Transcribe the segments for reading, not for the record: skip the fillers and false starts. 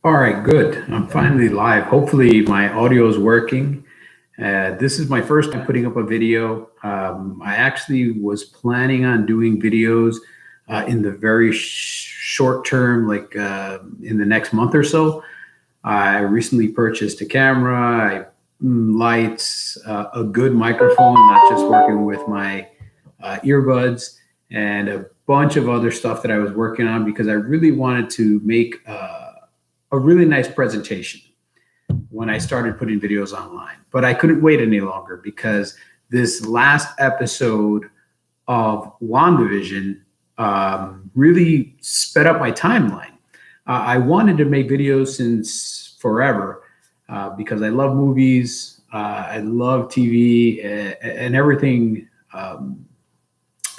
All right, good. I'm finally live. Hopefully, my audio is working. This is my first time putting up a video. I actually was planning on doing videos in the very short term, like in the next month or so. I recently purchased a camera, lights, a good microphone, not just working with my earbuds, and a bunch of other stuff that I was working on because I really wanted to make a really nice presentation when I started putting videos online. But I couldn't wait any longer because this last episode of Wandavision really sped up my timeline. I wanted to make videos since forever because I love movies, I love TV, and everything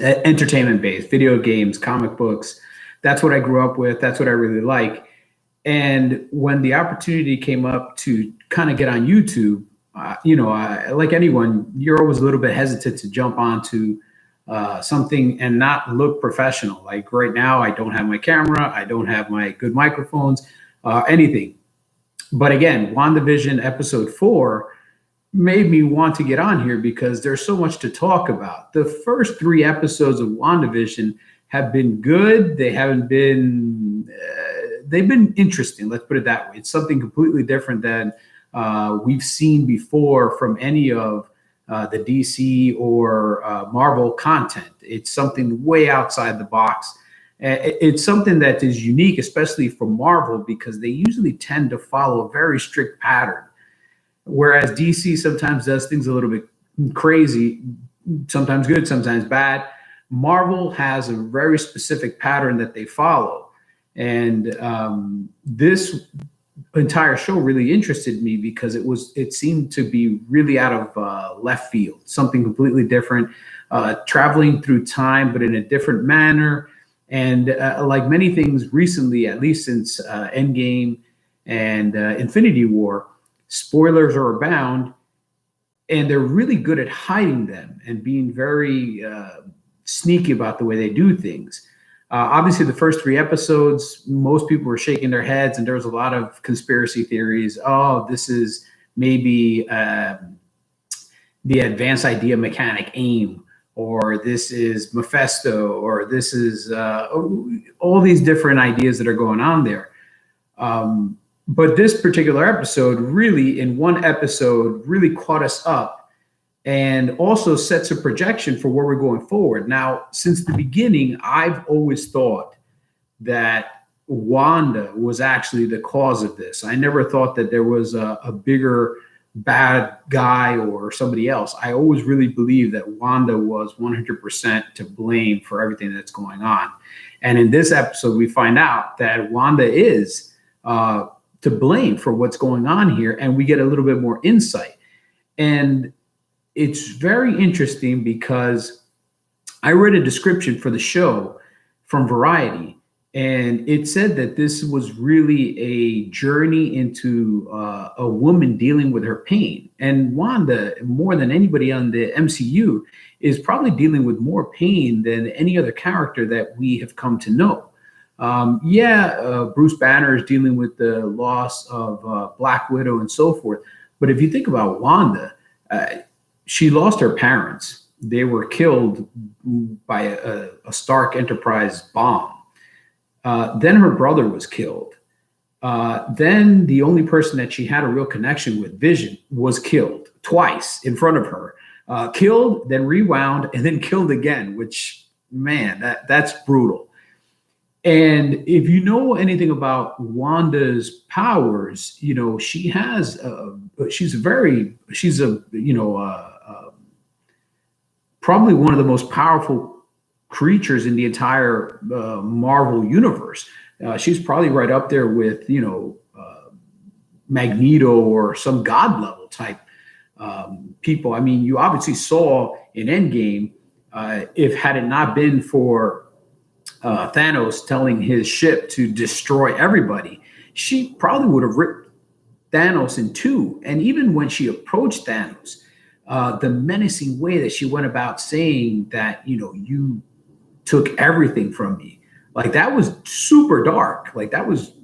entertainment based, video games, comic books. That's what I grew up with. That's what I really like. And when the opportunity came up to kind of get on YouTube, like anyone, you're always a little bit hesitant to jump onto something and not look professional. Like right now, I don't have my camera, I don't have my good microphones, anything. But again, WandaVision episode 4 made me want to get on here because there's so much to talk about. The first 3 episodes of WandaVision have been good. They haven't been they've been interesting. Let's put it that way. It's something completely different than we've seen before from any of the DC or Marvel content. It's something way outside the box. It's something that is unique, especially for Marvel, because they usually tend to follow a very strict pattern. Whereas DC sometimes does things a little bit crazy, sometimes good, sometimes bad. Marvel has a very specific pattern that they follow. And this entire show really interested me because it seemed to be really out of left field, something completely different, traveling through time, but in a different manner. And like many things recently, at least since Endgame and Infinity War, spoilers are abound, and they're really good at hiding them and being very sneaky about the way they do things. Obviously, the first 3 episodes, most people were shaking their heads, and there was a lot of conspiracy theories. Oh, this is maybe the advanced idea mechanic AIM, or this is Mephisto, or this is all these different ideas that are going on there. But this particular episode really, in one episode, really caught us up and also sets a projection for where we're going forward. Now, since the beginning, I've always thought that Wanda was actually the cause of this. I never thought that there was a bigger bad guy or somebody else. I always really believed that Wanda was 100% to blame for everything that's going on. And in this episode, we find out that Wanda is to blame for what's going on here, and we get a little bit more insight. And it's very interesting because I read a description for the show from Variety, and it said that this was really a journey into a woman dealing with her pain. And Wanda, more than anybody on the MCU, is probably dealing with more pain than any other character that we have come to know. Bruce Banner is dealing with the loss of Black Widow and so forth. But if you think about Wanda, she lost her parents. They were killed by a Stark Enterprise bomb. Then her brother was killed. Then the only person that she had a real connection with, Vision, was killed twice in front of her. Killed, then rewound, and then killed again, which, man, that's brutal. And if you know anything about Wanda's powers, she has, probably one of the most powerful creatures in the entire Marvel universe. She's probably right up there with, Magneto or some god level type people. I mean, you obviously saw in Endgame, had it not been for Thanos telling his ship to destroy everybody, she probably would have ripped Thanos in two. And even when she approached Thanos, the menacing way that she went about saying that, you took everything from me, like that was super dark. Like that was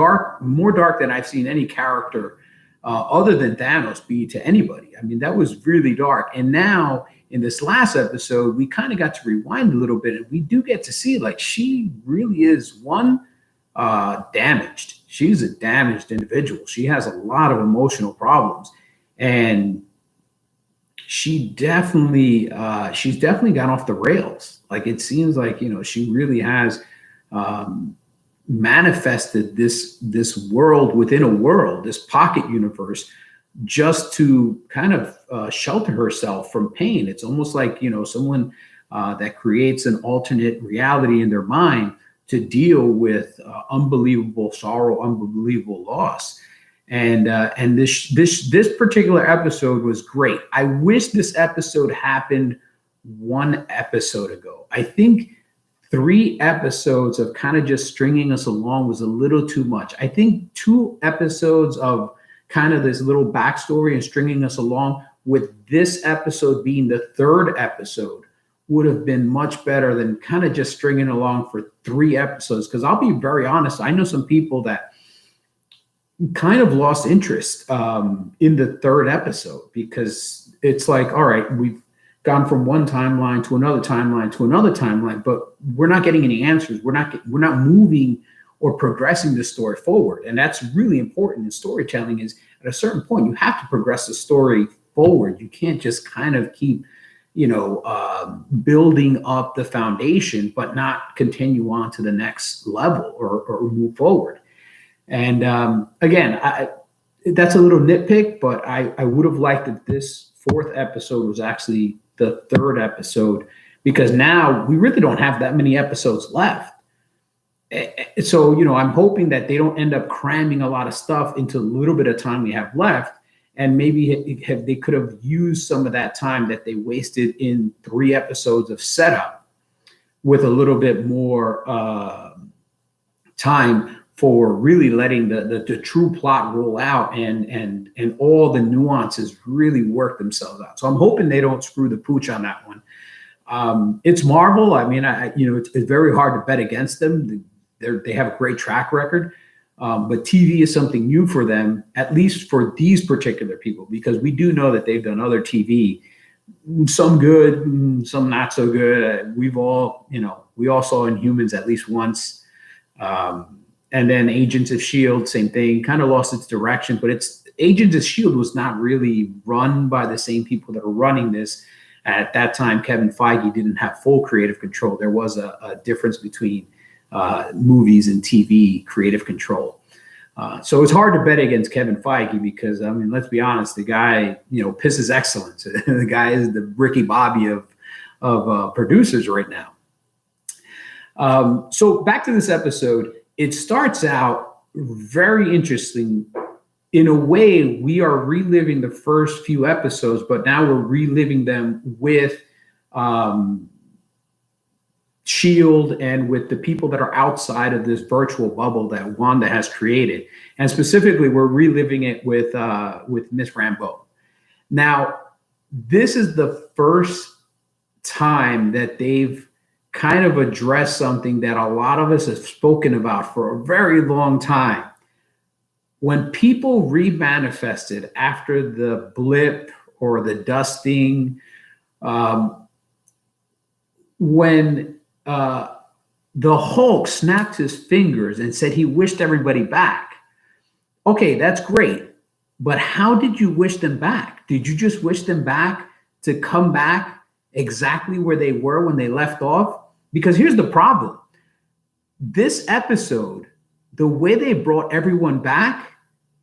dark, more dark than I've seen any character other than Thanos be to anybody. I mean, that was really dark. And now in this last episode, we kind of got to rewind a little bit, and we do get to see like she really is damaged. She's a damaged individual. She has a lot of emotional problems, and she's definitely gone off the rails. Like it seems like, you know, she really has manifested this world within a world, this pocket universe, just to kind of shelter herself from pain. It's almost like, you know, someone that creates an alternate reality in their mind to deal with unbelievable sorrow, unbelievable loss. And this particular episode was great. I wish this episode happened one episode ago. I think 3 episodes of kind of just stringing us along was a little too much. I think 2 episodes of kind of this little backstory and stringing us along, with this episode being the 3rd episode, would have been much better than kind of just stringing along for 3 episodes. Because I'll be very honest, I know some people that kind of lost interest in the 3rd episode, because it's like, all right, we've gone from one timeline to another timeline to another timeline, but we're not getting any answers. We're not moving or progressing the story forward. And that's really important in storytelling, is at a certain point, you have to progress the story forward. You can't just kind of keep, you know, building up the foundation, but not continue on to the next level or move forward. And again, that's a little nitpick, but I would have liked that this 4th episode was actually the 3rd episode, because now we really don't have that many episodes left. So, you know, I'm hoping that they don't end up cramming a lot of stuff into a little bit of time we have left. And maybe they could have used some of that time that they wasted in 3 episodes of setup with a little bit more time for really letting the true plot roll out and all the nuances really work themselves out. So I'm hoping they don't screw the pooch on that one. It's Marvel. I mean, it's very hard to bet against them. They have a great track record, but TV is something new for them, at least for these particular people, because we do know that they've done other TV, some good, some not so good. We all saw Inhumans at least once. And then Agents of S.H.I.E.L.D., same thing, kind of lost its direction, but Agents of S.H.I.E.L.D. was not really run by the same people that are running this. At that time, Kevin Feige didn't have full creative control. There was a difference between movies and TV creative control. So it's hard to bet against Kevin Feige, because, I mean, let's be honest, the guy, you know, pisses excellence. The guy is the Ricky Bobby of producers right now. So back to this episode. It starts out very interesting. In a way, we are reliving the first few episodes, but now we're reliving them with S.H.I.E.L.D. and with the people that are outside of this virtual bubble that Wanda has created. And specifically, we're reliving it with Miss Rambeau. Now, this is the first time that they've kind of address something that a lot of us have spoken about for a very long time. When people remanifested after the blip or the dusting, when the Hulk snapped his fingers and said he wished everybody back. Okay, that's great. But how did you wish them back? Did you just wish them back to come back exactly where they were when they left off? Because here's the problem. This episode, the way they brought everyone back,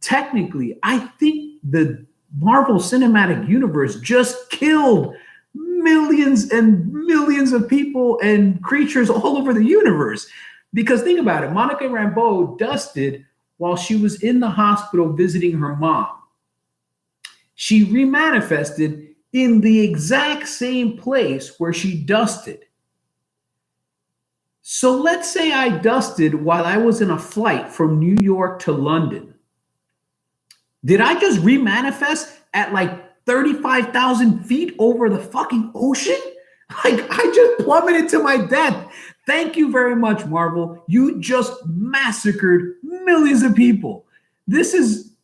technically, I think the Marvel Cinematic Universe just killed millions and millions of people and creatures all over the universe. Because think about it, Monica Rambeau dusted while she was in the hospital visiting her mom. She remanifested in the exact same place where she dusted. So let's say I dusted while I was in a flight from New York to London. Did I just remanifest at like 35,000 feet over the fucking ocean? Like, I just plummeted to my death Thank you very much, Marvel. You just massacred millions of people. This is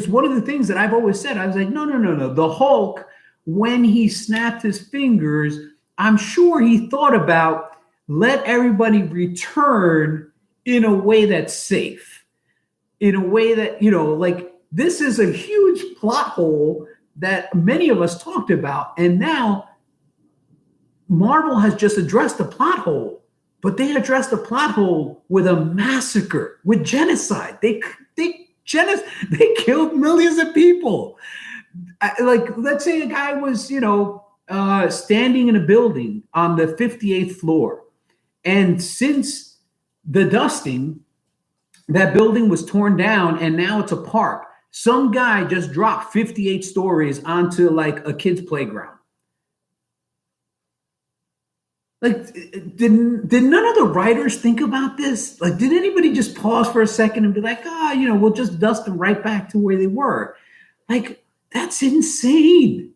one of the things that I've always said. I was like, no. The Hulk, when he snapped his fingers, I'm sure he thought about let everybody return in a way that's safe, in a way that, like this is a huge plot hole that many of us talked about. And now Marvel has just addressed the plot hole, but they addressed the plot hole with a massacre, with genocide. They killed millions of people. Like, let's say a guy was, standing in a building on the 58th floor. And since the dusting, that building was torn down and now it's a park. Some guy just dropped 58 stories onto like a kid's playground. Like, did none of the writers think about this? Like, did anybody just pause for a second and be like, we'll just dust them right back to where they were? Like, that's insane.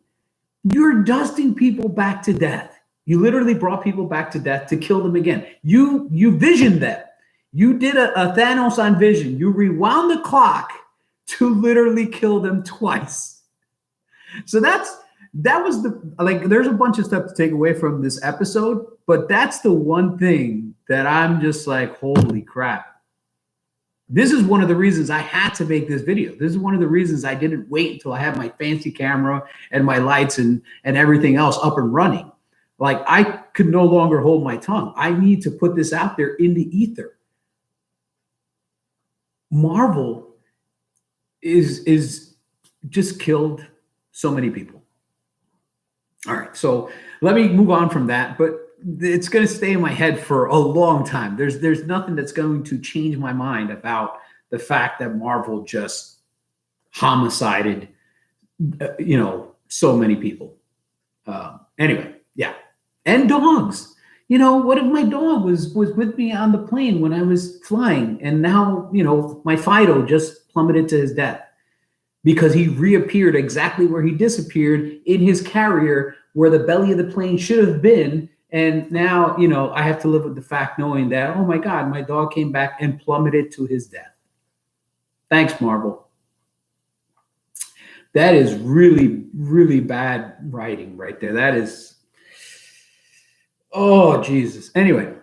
You're dusting people back to death. You literally brought people back to death to kill them again. You visioned them. You did a Thanos on Vision. You rewound the clock to literally kill them twice. So that was there's a bunch of stuff to take away from this episode, but that's the one thing that I'm just like, holy crap. This is one of the reasons I had to make this video. This is one of the reasons I didn't wait until I had my fancy camera and my lights and everything else up and running. Like, I could no longer hold my tongue. I need to put this out there in the ether. Marvel is just killed so many people. All right, so let me move on from that, but it's going to stay in my head for a long time. There's nothing that's going to change my mind about the fact that Marvel just homicided, so many people. Anyway, yeah, and dogs. What if my dog was with me on the plane when I was flying, and now my Fido just plummeted to his death because he reappeared exactly where he disappeared in his carrier, where the belly of the plane should have been. And now, I have to live with the fact knowing that, oh my God, my dog came back and plummeted to his death. Thanks, Marvel. That is really, really bad writing right there. That is, oh, Jesus. Anyway,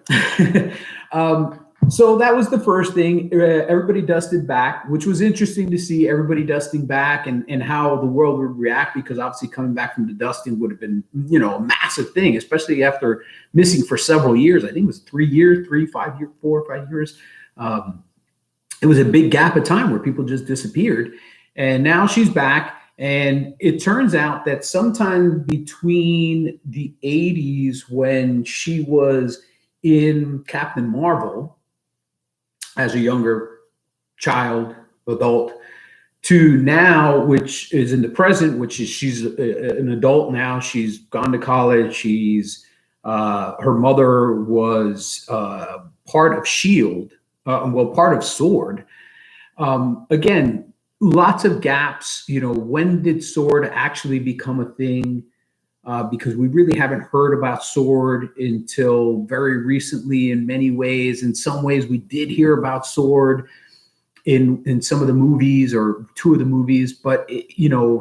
so that was the first thing. Everybody dusted back, which was interesting to see everybody dusting back and how the world would react, because obviously coming back from the dusting would have been, a massive thing, especially after missing for several years. I think it was 3 years, 4 or 5 years. It was a big gap of time where people just disappeared. And now she's back. And it turns out that sometime between the 80s, when she was in Captain Marvel as a younger child, adult, to now, which is in the present, which is she's an adult now. She's gone to college. She's her mother was part of SHIELD, part of SWORD. Again, lots of gaps. When did SWORD actually become a thing? Because we really haven't heard about SWORD until very recently in many ways. In some ways, we did hear about SWORD in some of the movies, or two of the movies. But,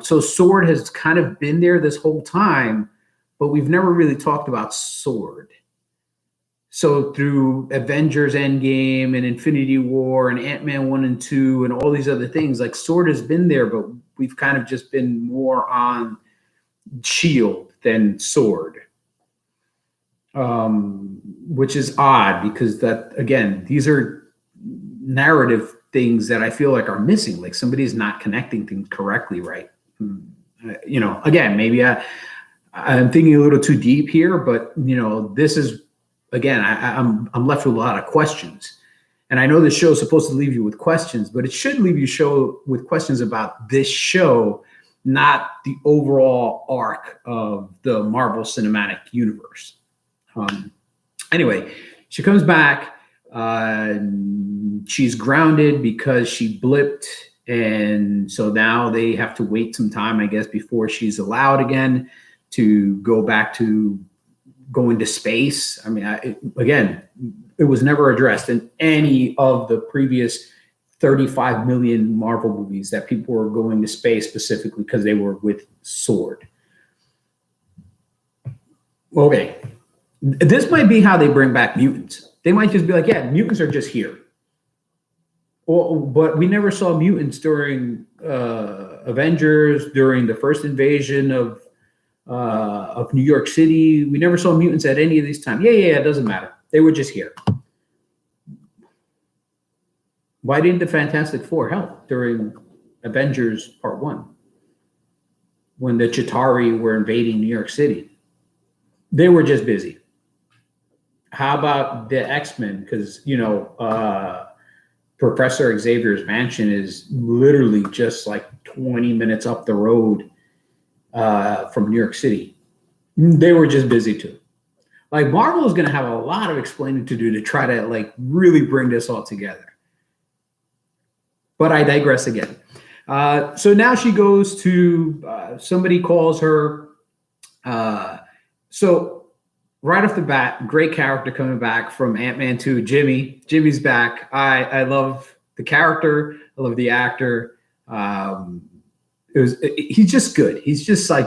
so SWORD has kind of been there this whole time, but we've never really talked about SWORD. So through Avengers Endgame and Infinity War and Ant-Man 1 and 2 and all these other things, like SWORD has been there, but we've kind of just been more on SHIELD than SWORD, which is odd, because that, again, these are narrative things that I feel like are missing. Like, somebody's not connecting things correctly, right? Again, maybe I'm thinking a little too deep here, but this is, again, I'm left with a lot of questions. And I know this show is supposed to leave you with questions, but it should leave you with questions about this show, not the overall arc of the Marvel Cinematic Universe. Anyway, she comes back. She's grounded because she blipped. And so now they have to wait some time, I guess, before she's allowed again to go back to going to space. I mean, again, it was never addressed in any of the previous 35 million Marvel movies that people were going to space specifically because they were with sword. Okay, this might be how they bring back mutants. They might just be like, yeah, mutants are just here. But we never saw mutants during Avengers, during the first invasion of New York City. We never saw mutants at any of these times. Yeah, it doesn't matter. They were just here. Why didn't the Fantastic Four help during Avengers Part 1 when the Chitauri were invading New York City? They were just busy. How about the X-Men? Because, Professor Xavier's mansion is literally just like 20 minutes up the road from New York City. They were just busy too. Like, Marvel is going to have a lot of explaining to do to try to like really bring this all together. But I digress again. So now she goes to, somebody calls her. So right off the bat, great character coming back from Ant-Man 2, Jimmy. Jimmy's back. I love the character. I love the actor. He's just good. He's just like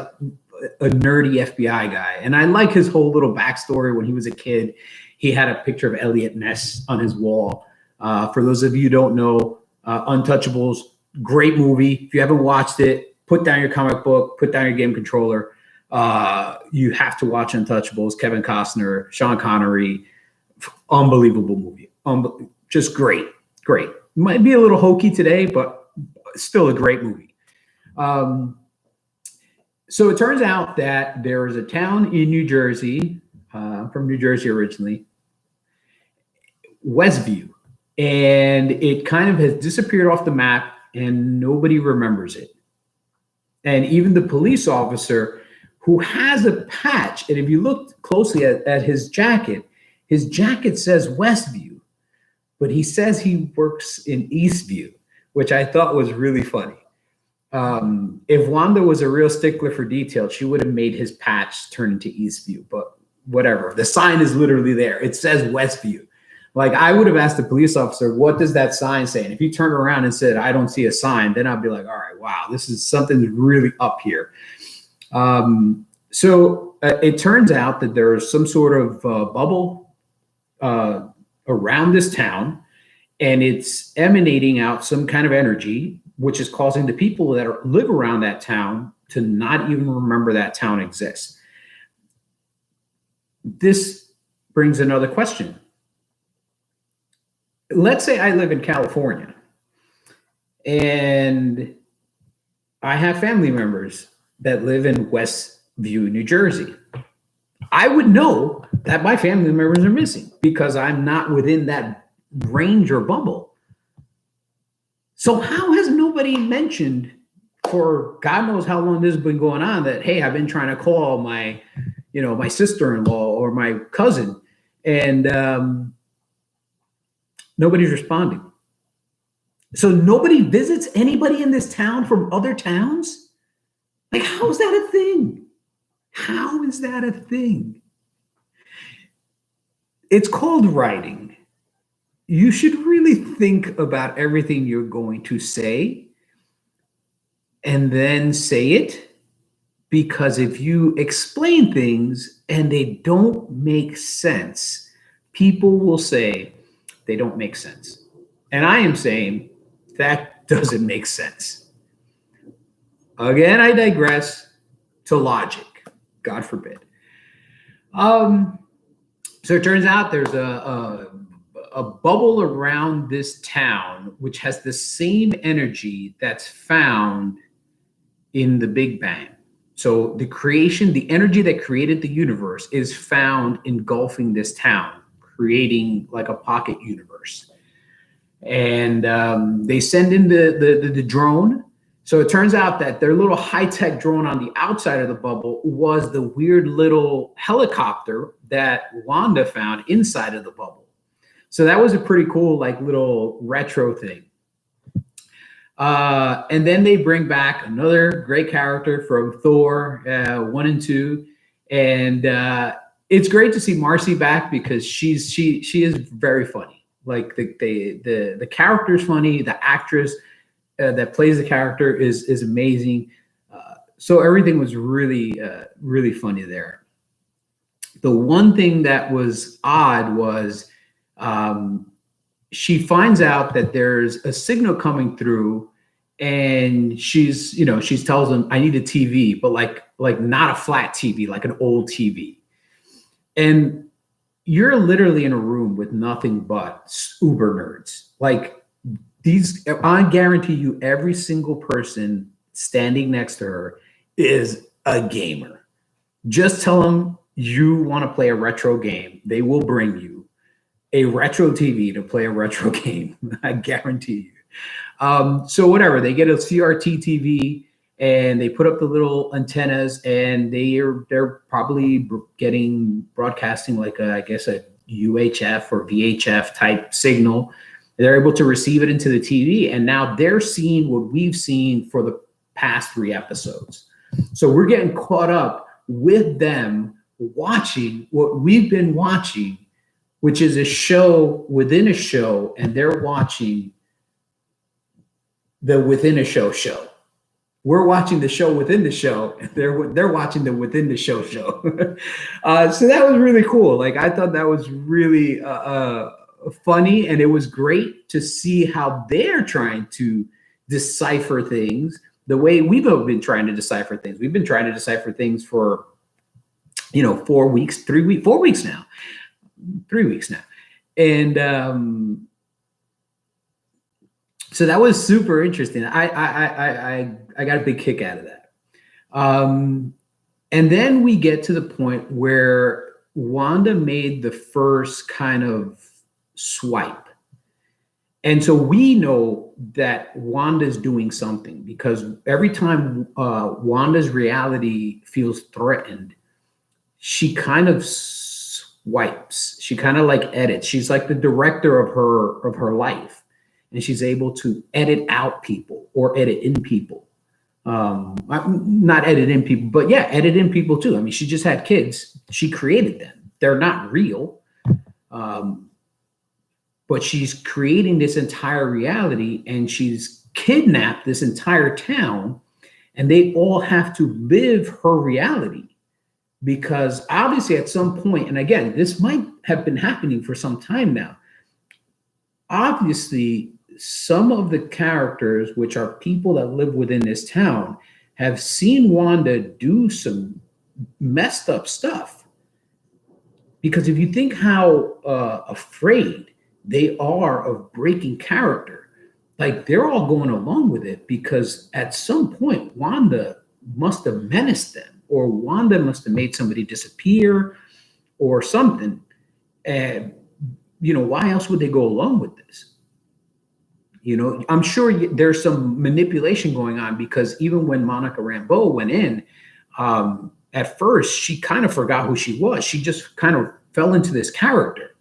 a nerdy FBI guy. And I like his whole little backstory. When he was a kid, he had a picture of Elliot Ness on his wall. For those of you who don't know, Untouchables, great movie. If you haven't watched it, put down your comic book, put down your game controller. You have to watch Untouchables. Kevin Costner, Sean Connery, unbelievable movie. Just great. Might be a little hokey today, but still a great movie. So it turns out that there is a town in New Jersey, from New Jersey originally, Westview, and it kind of has disappeared off the map and nobody remembers it. And even the police officer, who has a patch, and if you look closely at his jacket says Westview, but he says he works in Eastview, which I thought was really funny. If Wanda was a real stickler for detail, she would have made his patch turn into Eastview, but whatever. The sign is literally there. It says Westview. Like, I would have asked the police officer, what does that sign say? And if he turned around and said, I don't see a sign, then I'd be like, all right, wow, this is something really up here. So it turns out that there is some sort of bubble around this town, and it's emanating out some kind of energy, which is causing the people that live around that town to not even remember that town exists. This brings another question. Let's say I live in California and I have family members that live in Westview, New Jersey. I would know that my family members are missing because I'm not within that range or bubble. So how has nobody mentioned, for God knows how long this has been going on, that, hey, I've been trying to call my sister-in-law or my cousin, and nobody's responding. So nobody visits anybody in this town from other towns? Like, how is that a thing? How is that a thing? It's called writing. You should really think about everything you're going to say and then say it, because if you explain things and they don't make sense, people will say they don't make sense. And I am saying that doesn't make sense. Again, I digress to logic. God forbid. So it turns out there's a bubble around this town which has the same energy that's found in the Big Bang. So the energy that created the universe is found engulfing this town, creating like a pocket universe. And they send in the drone. So it turns out that their little high-tech drone on the outside of the bubble was the weird little helicopter that Wanda found inside of the bubble. So that was a pretty cool, like, little retro thing. And then they bring back another great character from Thor 1 and 2. And it's great to see Marcy back because she is very funny. Like the character's funny. The actress that plays the character is amazing. So everything was really really funny there. The one thing that was odd was she finds out that there's a signal coming through, and she tells them, I need a TV, but like not a flat TV, like an old TV. And you're literally in a room with nothing but uber nerds. Like these, I guarantee you, every single person standing next to her is a gamer. Just tell them you want to play a retro game. They will bring you a retro TV to play a retro game. I guarantee you. So whatever, they get a CRT TV and they put up the little antennas, and they're probably broadcasting like I guess a UHF or VHF type signal. They're able to receive it into the TV, and now they're seeing what we've seen for the past 3 episodes. So we're getting caught up with them watching what we've been watching, which is a show within a show, and they're watching the within a show show. We're watching the show within the show, and they're watching the within the show show. So that was really cool. Like I thought that was really funny, and it was great to see how they're trying to decipher things the way we've been trying to decipher things. We've been trying to decipher things for 4 weeks, 3 weeks, 4 weeks now, 3 weeks now, and so that was super interesting. I got a big kick out of that. And then we get to the point where Wanda made the first kind of swipe. And so we know that Wanda's doing something, because every time Wanda's reality feels threatened, she kind of swipes. She kind of like edits. She's like the director of her life. And she's able to edit out people or edit in people. Not edit in people, but yeah, edit in people too. I mean, she just had kids. She created them. They're not real. But she's creating this entire reality, and she's kidnapped this entire town, and they all have to live her reality. Because obviously at some point, and again, this might have been happening for some time now, obviously some of the characters, which are people that live within this town, have seen Wanda do some messed up stuff. Because if you think how afraid they are of breaking character, like they're all going along with it, because at some point Wanda must have menaced them, or Wanda must have made somebody disappear or something. And why else would they go along with this? I'm sure there's some manipulation going on, because even when Monica Rambeau went in, at first she kind of forgot who she was. She just kind of fell into this character.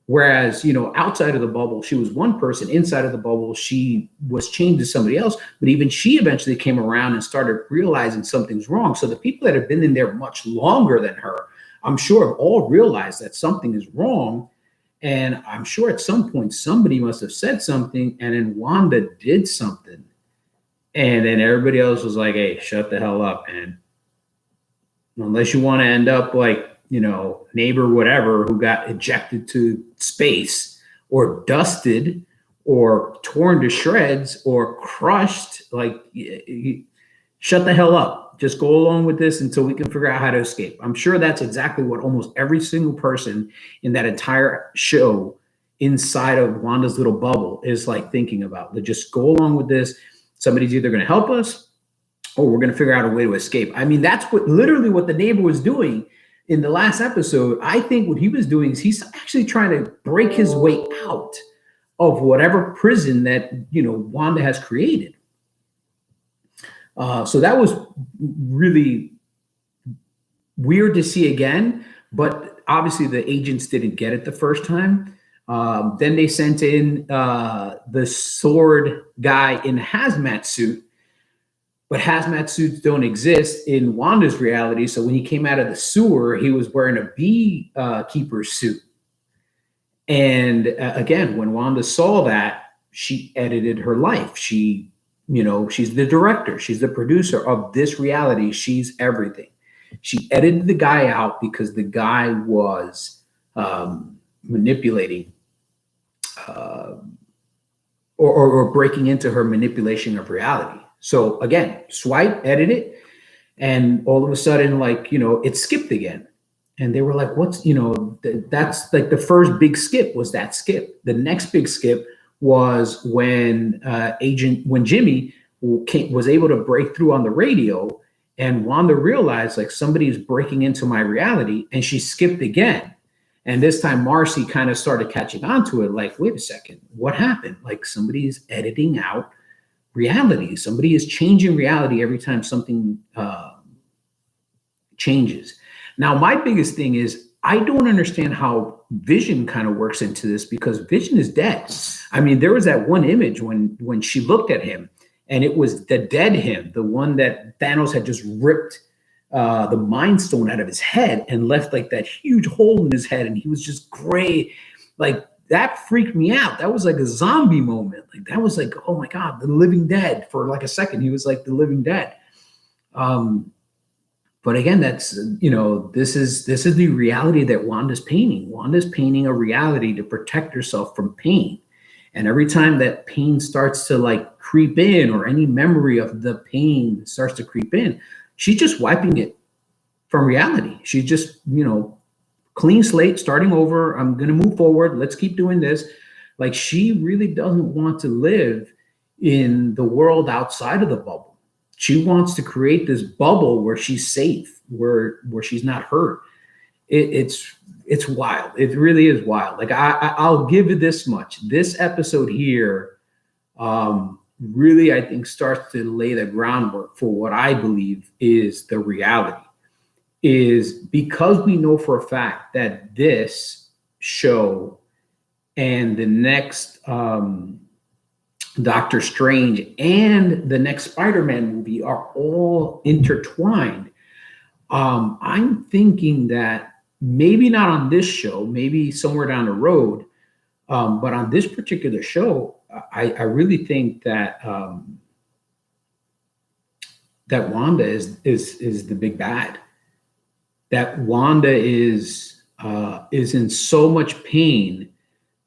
Whereas, outside of the bubble, she was one person. Inside of the bubble, she was changed to somebody else. But even she eventually came around and started realizing something's wrong. So the people that have been in there much longer than her, I'm sure have all realized that something is wrong. And I'm sure at some point somebody must have said something, and then Wanda did something. And then everybody else was like, hey, shut the hell up, man. Unless you want to end up like, neighbor whatever who got ejected to space or dusted or torn to shreds or crushed, like, shut the hell up. Just go along with this until we can figure out how to escape. I'm sure that's exactly what almost every single person in that entire show inside of Wanda's little bubble is like thinking about. Let's just go along with this. Somebody's either going to help us or we're going to figure out a way to escape. I mean, that's literally what the neighbor was doing in the last episode. I think what he was doing is he's actually trying to break his way out of whatever prison that, Wanda has created. So that was really weird to see again, but obviously the agents didn't get it the first time. Then they sent in the sword guy in a hazmat suit, but hazmat suits don't exist in Wanda's reality. So when he came out of the sewer, he was wearing a beekeeper suit. And again, when Wanda saw that, she edited her life. She, she's the director, she's the producer of this reality. She's everything. She edited the guy out because the guy was manipulating or breaking into her manipulation of reality. So again, swipe, edit it, and all of a sudden, it skipped again. And they were like, what's, that's like the first big skip was that skip. The next big skip was when Jimmy was able to break through on the radio, and Wanda realized like somebody's breaking into my reality, and she skipped again. And this time Marcy kind of started catching on to it, like, wait a second, what happened? Like somebody's editing out reality. Somebody is changing reality every time something changes. Now, my biggest thing is I don't understand how Vision kind of works into this, because Vision is dead. I mean, there was that one image when she looked at him, and it was the dead him, the one that Thanos had just ripped the Mind Stone out of his head and left like that huge hole in his head, and he was just gray. Like that freaked me out. That was like a zombie moment. Like that was like, oh my God, the living dead. For like a second, he was like the living dead. But again, that's, this is the reality that Wanda's painting. Wanda's painting a reality to protect herself from pain. And every time that pain starts to like creep in, or any memory of the pain starts to creep in, she's just wiping it from reality. She's just, clean slate, starting over. I'm going to move forward. Let's keep doing this. Like she really doesn't want to live in the world outside of the bubble. She wants to create this bubble where she's safe, where she's not hurt. It's wild. It really is wild. Like I'll give it this much. This episode here really, I think, starts to lay the groundwork for what I believe is the reality. Is because we know for a fact that this show and the next Doctor Strange and the next Spider-Man movie are all intertwined. I'm thinking that maybe not on this show, maybe somewhere down the road, but on this particular show, I really think that that Wanda is the big bad. That Wanda is in so much pain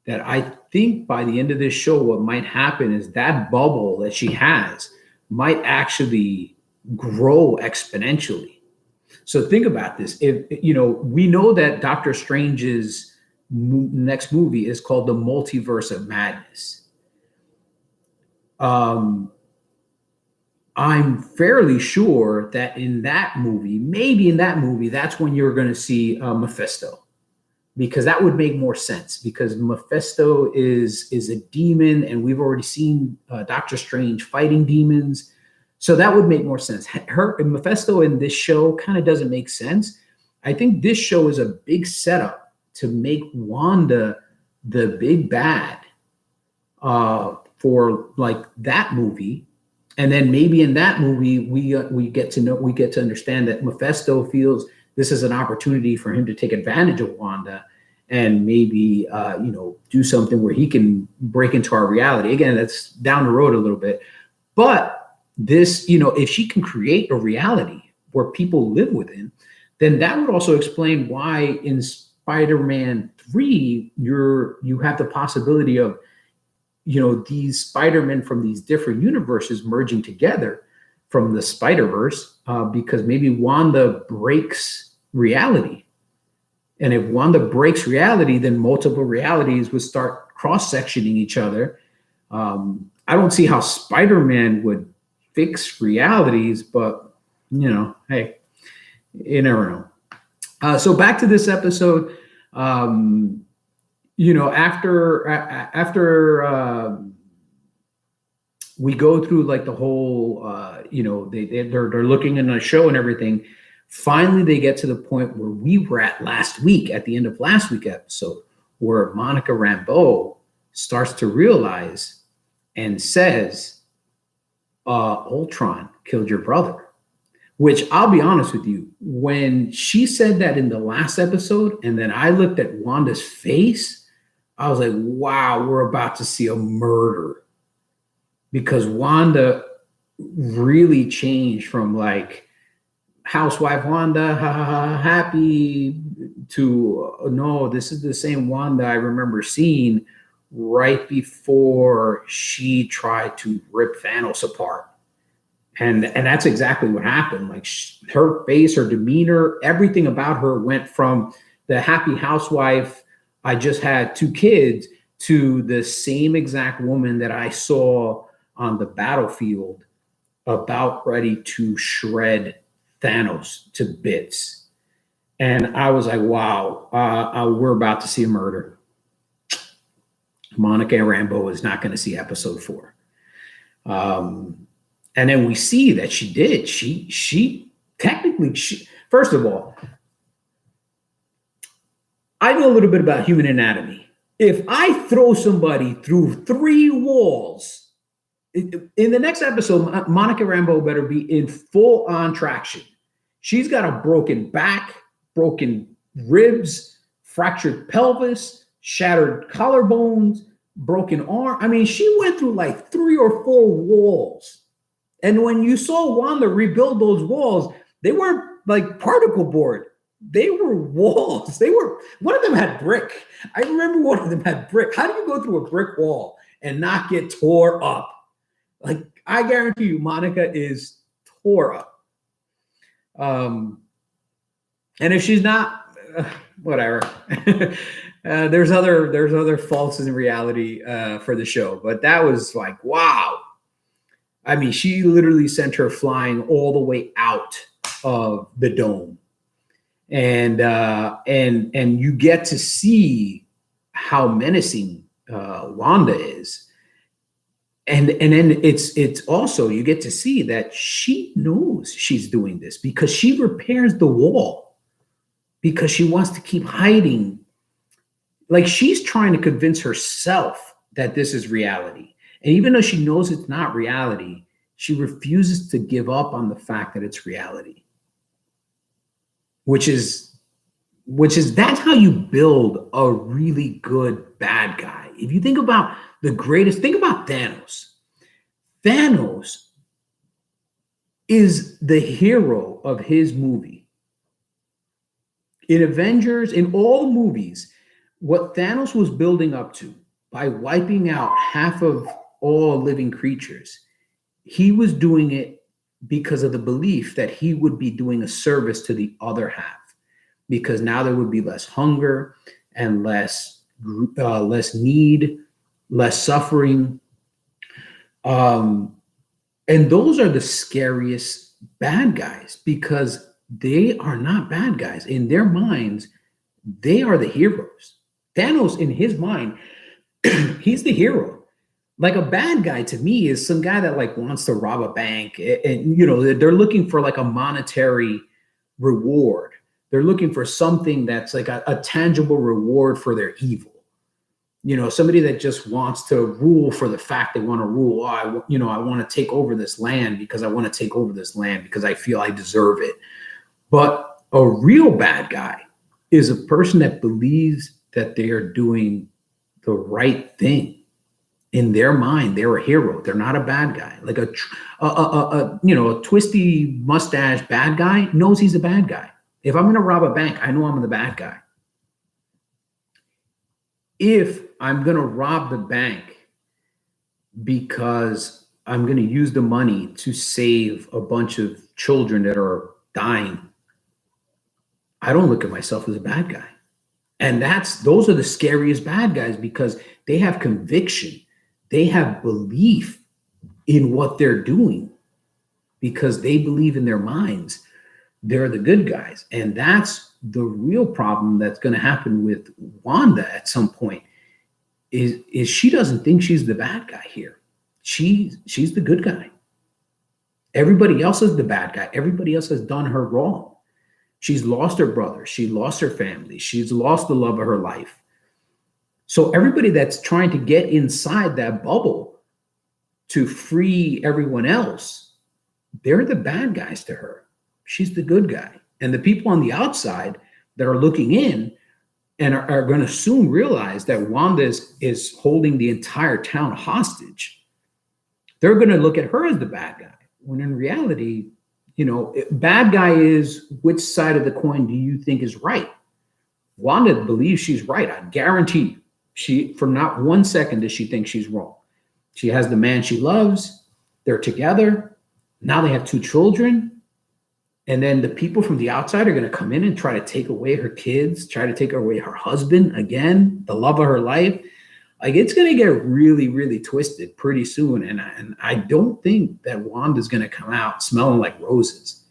that I think by the end of this show, what might happen is that bubble that she has might actually grow exponentially. So think about this. If we know that Doctor Strange's next movie is called The Multiverse of Madness. I'm fairly sure that in that movie, that's when you're going to see Mephisto. Because that would make more sense, because Mephisto is a demon, and we've already seen Doctor Strange fighting demons. So that would make more sense. Mephisto in this show kind of doesn't make sense. I think this show is a big setup to make Wanda the big bad for like that movie. And then maybe in that movie, we get to understand that Mephisto feels this is an opportunity for him to take advantage of Wanda and maybe, do something where he can break into our reality. Again, that's down the road a little bit. But this, if she can create a reality where people live within, then that would also explain why in Spider-Man 3, you have the possibility of, these Spider-Men from these different universes merging together from the Spider-Verse, because maybe Wanda breaks reality. And if Wanda breaks reality, then multiple realities would start cross-sectioning each other. I don't see how Spider-Man would fix realities, but, hey, you never know. So back to this episode, after we go through like the whole, they're looking in a show and everything. Finally, they get to the point where we were at last week, at the end of last week's episode, where Monica Rambeau starts to realize and says, Ultron killed your brother. Which I'll be honest with you, when she said that in the last episode, and then I looked at Wanda's face, I was like, wow, we're about to see a murder. Because Wanda really changed from like housewife Wanda, ha ha ha, happy, to no, this is the same Wanda I remember seeing right before she tried to rip Thanos apart. And that's exactly what happened. Like her face, her demeanor, everything about her went from the happy housewife, I just had 2 kids, to the same exact woman that I saw on the battlefield about ready to shred Thanos to bits. And I was like, wow, we're about to see a murder. Monica Rambeau is not going to see episode 4. And then we see that she did. She technically, first of all, I know a little bit about human anatomy. If I throw somebody through 3 walls, in the next episode, Monica Rambeau better be in full on traction. She's got a broken back, broken ribs, fractured pelvis, shattered collarbones, broken arm. I mean, she went through like 3 or 4 walls. And when you saw Wanda rebuild those walls, they weren't like particle board. They were walls. One of them had brick. I remember one of them had brick. How do you go through a brick wall and not get tore up? Like, I guarantee you, Monica is tore up. And if she's not, whatever. There's other faults in reality for the show. But that was like, wow. I mean, she literally sent her flying all the way out of the dome. And you get to see how menacing Wanda is. And then it's also, you get to see that she knows she's doing this because she repairs the wall because she wants to keep hiding. Like, she's trying to convince herself that this is reality. And even though she knows it's not reality, she refuses to give up on the fact that it's reality. Which is that's how you build a really good bad guy. If you think about think about Thanos. Thanos is the hero of his movie. In Avengers, in all the movies, what Thanos was building up to by wiping out half of all living creatures, he was doing it because of the belief that he would be doing a service to the other half, because now there would be less hunger and less need, less suffering. And those are the scariest bad guys because they are not bad guys. In their minds, they are the heroes. Thanos, in his mind, he's the hero. Like, a bad guy to me is some guy that like wants to rob a bank and you know, they're looking for like a monetary reward. They're looking for something that's like a tangible reward for their evil. You know, somebody that just wants to rule for the fact they want to rule. I want to take over this land because I want to take over this land because I feel I deserve it. But a real bad guy is a person that believes that they are doing the right thing. In their mind, they're a hero. They're not a bad guy. Like a twisty mustache bad guy knows he's a bad guy. If I'm going to rob a bank, I know I'm the bad guy. If I'm going to rob the bank because I'm going to use the money to save a bunch of children that are dying, I don't look at myself as a bad guy. And those are the scariest bad guys because they have conviction. They have belief in what they're doing because they believe in their minds they're the good guys. And that's the real problem that's going to happen with Wanda at some point is she doesn't think she's the bad guy here. She's the good guy. Everybody else is the bad guy. Everybody else has done her wrong. She's lost her brother. She lost her family. She's lost the love of her life. So everybody that's trying to get inside that bubble to free everyone else, they're the bad guys to her. She's the good guy. And the people on the outside that are looking in and are going to soon realize that Wanda is holding the entire town hostage. They're going to look at her as the bad guy, when in reality, you know, bad guy is which side of the coin do you think is right? Wanda believes she's right. I guarantee you, for not 1 second does she think she's wrong. She has the man she loves. They're together. Now they have 2 children. And then the people from the outside are going to come in and try to take away her kids, try to take away her husband again, the love of her life. Like, it's going to get really, really twisted pretty soon. And I don't think that Wanda's going to come out smelling like roses.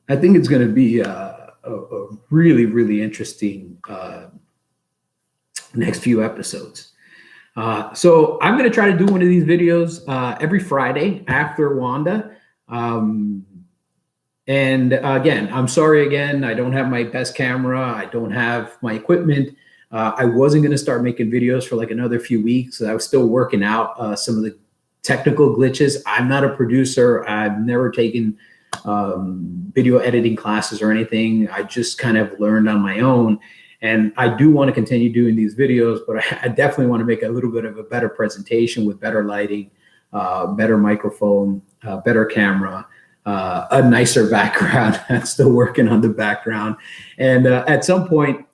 I think it's going to be a really, really interesting next few episodes. So I'm going to try to do one of these videos every Friday after Wanda. And again, I'm sorry again, I don't have my best camera. I don't have my equipment. I wasn't going to start making videos for like another few weeks. I was still working out some of the technical glitches. I'm not a producer. I've never taken video editing classes or anything. I just kind of learned on my own. And I do want to continue doing these videos, but I definitely want to make a little bit of a better presentation with better lighting, better microphone, better camera. A nicer background. I'm still working on the background, and at some point,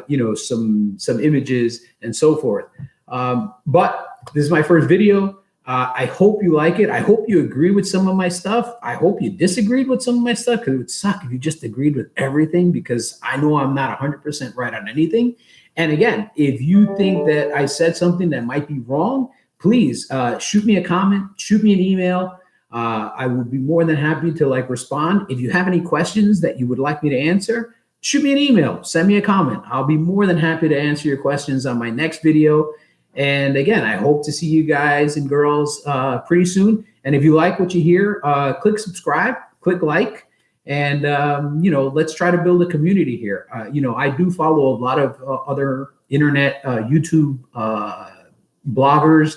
you know, some images and so forth. But this is my first video. I hope you like it. I hope you agree with some of my stuff. I hope you disagreed with some of my stuff, because it would suck if you just agreed with everything, because I know I'm not 100% right on anything. And again, if you think that I said something that might be wrong, please shoot me a comment, shoot me an email. I would be more than happy to respond. If you have any questions that you would like me to answer, shoot me an email, send me a comment. I'll be more than happy to answer your questions on my next video. And again, I hope to see you guys and girls pretty soon. And if you like what you hear, click subscribe, click like, and you know, let's try to build a community here. You know, I do follow a lot of other internet YouTube bloggers,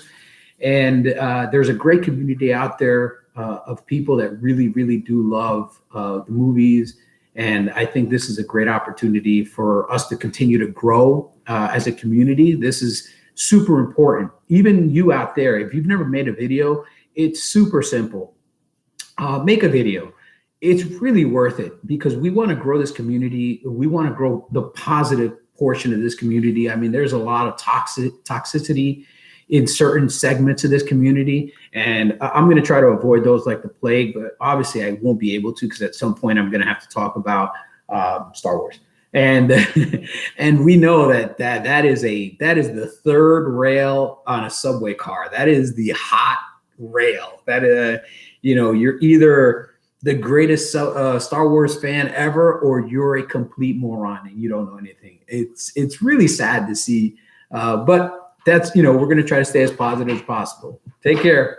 and there's a great community out there of people that really, really do love the movies. And I think this is a great opportunity for us to continue to grow as a community. This is super important. Even you out there, if you've never made a video, it's super simple. Make a video. It's really worth it, because we want to grow this community. We want to grow the positive portion of this community. I mean, there's a lot of toxicity in certain segments of this community, and I'm going to try to avoid those like the plague, but obviously I won't be able to, because at some point I'm going to have to talk about Star Wars, and and we know that is the third rail on a subway car. That is the hot rail. That you know, you're either the greatest Star Wars fan ever, or you're a complete moron and you don't know anything. It's really sad to see, but that's, you know, we're going to try to stay as positive as possible. Take care.